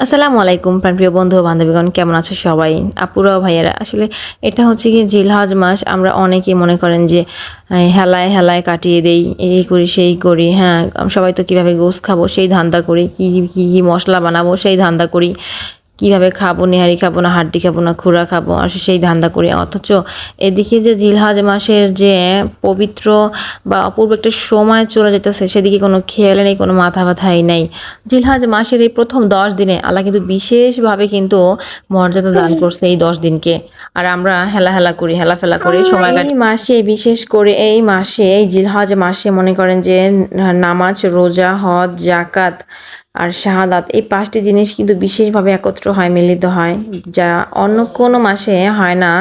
আসসালামু আলাইকুম প্রাণপ্রিয় বন্ধু ও বান্ধবীগণ, কেমন আছে সবাই? আপুরা ও ভাইয়েরা, আসলে এটা হচ্ছে গিয়ে জিলহজ মাস। আমরা অনেকেই মনে করেন যে হেলায় হেলায় কাটিয়ে দেই, এই করি সেই করি। হ্যাঁ, সবাই তো কিভাবে গোস খাবো সেই ধান্দা করি, কি কি কি মশলা বানাবো সেই ধান্দা করি, কিভাবে খাবো, নেহারি খাবো না হাড্ডি খাবো না খুরা খাবো, আর সেই ধান্দা করি। অথচ এদিকে যে জিলহজ মাসের যে পবিত্র বা অপূর্ব একটা সময় চলে যেতেছে, সেদিকে কোনো খেয়াল নেই, কোনো মাথা ব্যথাই নেই। জিলহজ মাসের এই প্রথম 10 দিনে আল্লাহ কিন্তু বিশেষভাবে কিন্তু মর্যাদা দান করছে এই 10 দিনকে। আর আমরা হেলা করি, হেলাফেলা করি সময় কাটি। এই মাসে, বিশেষ করে এই মাসে, এই জিলহজ মাসে মনে করেন যে নামাজ, রোজা, হজ, জাকাত আর শাহাদাত, এই 5টি জিনিস কিন্তু বিশেষভাবে একত্র হয়, মিলিত হয়, যা অন্য কোনো মাসে হয় না।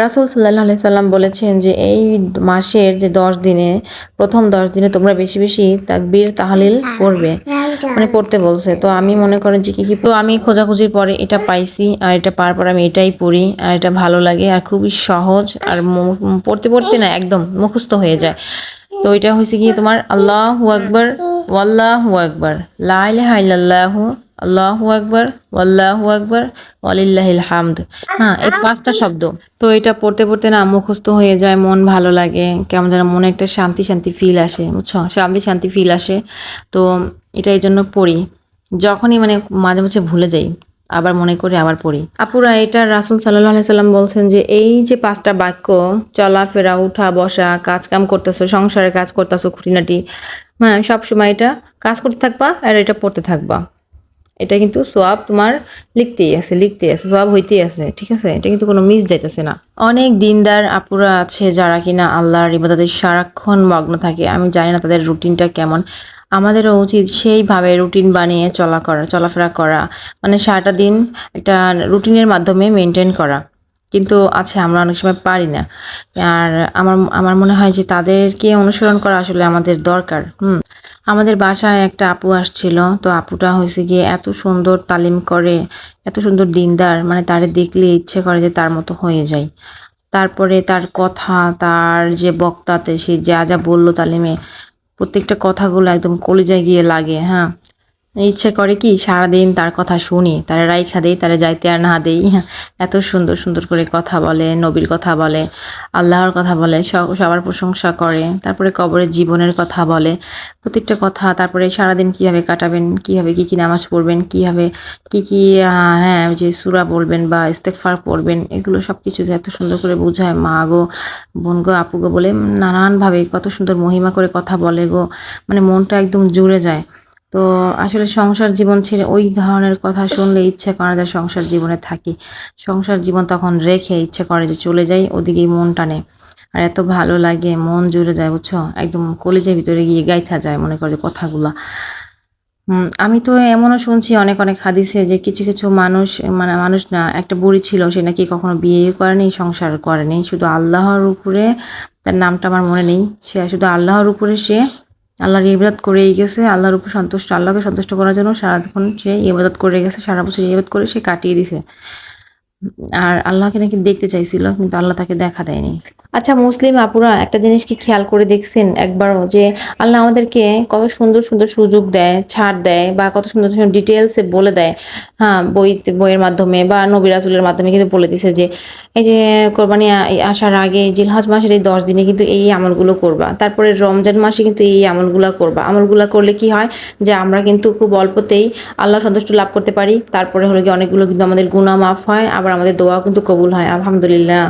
রাসূল সাল্লাল্লাহু আলাইহি সাল্লাম বলেছেন যে এই মাসের যে 10 দিনে, প্রথম 10 দিনে তোমরা বেশি বেশি তাকবীর তাহলিল করবে, মানে পড়তে বলছে। তো আমি মনে করেন যে কি কি, তো আমি খোঁজাখুঁজির পরে এটা পাইছি, আর এটা পাওয়ার পর আমি এটাই পড়ি, আর এটা ভালো লাগে আর খুবই সহজ। আর পড়তে পড়তে না একদম মুখস্থ হয়ে যায়। তো এটা হয়েছে কি তোমার আল্লাহু আকবার, ওয়াল্লাহু আকবার, লা ইলাহা ইল্লাল্লাহু, আল্লাহু আকবার, ওয়াল্লাহু আকবার, ওয়ালিল্লাহিল হামদ। হ্যাঁ, এই 5টা শব্দ। তো এটা পড়তে পড়তে না মুখস্থ হয়ে যায়, মন ভালো লাগে, কেমন যেন মনে একটা শান্তি শান্তি ফিল আসে, বুঝছো? শান্তি শান্তি ফিল আসে। তো এটা এই জন্য পড়ি। যখনই মানে মাঝে মাঝে ভুলে যাই, আবার মনে করে আবার পড়ি। আপুরা, এটা রাসূল সাল্লাল্লাহু আলাইহি সাল্লাম বলছেন যে এই যে 5টা বাক্য, চলাফেরা, উঠা বসা, কাজ কাম করতেছো, সংসারের কাজ করতেছো, খুঁটিনাটি, হ্যাঁ, সবসময় এটা কাজ করতে থাকবা আর এটা পড়তে থাকবা। এটা কিন্তু সোয়াব তোমার লিখতেই আছে, সোয়াব হইতেই আছে, ঠিক আছে? এটা কিন্তু কোনো মিস যাইতেছে না। অনেক দিনদার আপুরা আছে যারা কিনা আল্লাহর ইবাদতে সারাক্ষণ মগ্ন থাকে। আমি জানি না তাদের রুটিনটা কেমন। আমাদেরও উচিত সেইভাবে রুটিন বানিয়ে চলাফেরা করা, মানে সারাটা দিন একটা রুটিনের মাধ্যমে মেনটেন করা। কিন্তু আছে আমরা অনেক সময় পারি না। আর আমার আমার মনে হয় যে তাদেরকে অনুসরণ করা আসলে আমাদের দরকার। আমাদের বাসায় একটা আপু আসছিল। তো আপুটা হয়েছে গিয়ে এত সুন্দর তালিম করে, এত সুন্দর দিনদার, মানে তারে দেখলে ইচ্ছে করে যে তার মতো হয়ে যায়। তারপরে তার কথা, তার যে বক্তাতে সে যা যা বললো তালিমে, প্রত্যেকটা কথাগুলো একদম কলিজায় গিয়ে লাগে। হ্যাঁ, ইচ্ছে করে কি সারাদিন তার কথা শুনি, তারে রাইখা দেই, তারে যাইতে আর না দেই। এত সুন্দর সুন্দর করে কথা বলে, নবীর কথা বলে, আল্লাহর কথা বলে, সবার প্রশংসা করে, তারপরে কবরের জীবনের কথা বলে, প্রত্যেকটা কথা। তারপরে সারাদিন কিভাবে কাটাবেন, কিভাবে কি কি নামাজ পড়বেন, কিভাবে কি কি হ্যাঁ, ওই যে সূরা বলবেন বা ইস্তেগফার পড়বেন, এগুলো সবকিছু যে এত সুন্দর করে বোঝায়। মা গো, বোন গো, আপু গো বলে নানানভাবে কত সুন্দর মহিমা করে কথা বলে গো, মানে মনটা একদম জুড়ে যায়। তো আসলে সংসার জীবন ছেড়ে ওই ধরনের কথা শুনলে ইচ্ছে করে না যে সংসার জীবনে থাকি। সংসার জীবন তখন রেখে ইচ্ছে করে যে চলে যাই, ওদিকেই মন টানে। আর এত ভালো লাগে, মন জুড়ে যায়, বুঝছো? একদম কলিজার ভিতরে গিয়ে গাইথা যায় মনে করে যে কথাগুলা। আমি তো এমনও শুনছি অনেক অনেক হাদিসে যে কিছু কিছু মানুষ, মানে মানুষ না, একটা বুড়ি ছিল, সে নাকি কখনো বিয়ে করেনি, সংসার করেনি, শুধু আল্লাহর উপরে, তার নামটা আমার মনে নেই, সে শুধু আল্লাহর উপরে সে আল্লাহর ইবাদত করেই গেছে। আল্লাহর উপর সন্তুষ্ট, আল্লাহকে সন্তুষ্ট করার জন্য সারাক্ষণ সে ইবাদত করে গেছে, সারা বছর ইবাদত করে সে কাটিয়ে দিছে। আর আল্লাহকে নাকি দেখতে চাইছিল, কিন্তু আল্লাহ তাকে দেখা দেয়নি। আচ্ছা মুসলিম আপুরা, একটা জিনিস কি খেয়াল করে দেখছেন একবারও যে আল্লাহ আমাদেরকে কত সুন্দর সুন্দর সুযোগ দেয়, ছাড় দেয়, বা কত সুন্দর সুন্দর ডিটেলসে বলে দেয়। হ্যাঁ, বইয়ের মাধ্যমে বা নবী রাসূলের মাধ্যমে কিন্তু বলে দিছে যে এই যে কোরবানি আসার আগে জিলহজ মাসের এই 10 দিনে কিন্তু এই আমলগুলো করবা, তারপরে রমজান মাসে কিন্তু এই আমলগুলো করবা। আমলগুলো করলে কি হয় যে আমরা কিন্তু খুব অল্পতেই আল্লাহ সন্তুষ্ট লাভ করতে পারি। তারপরে হলো গিয়ে অনেকগুলো কিন্তু আমাদের গুনাহ মাফ হয়, আবার আমাদের দোয়াও কিন্তু কবুল হয়, আলহামদুলিল্লাহ।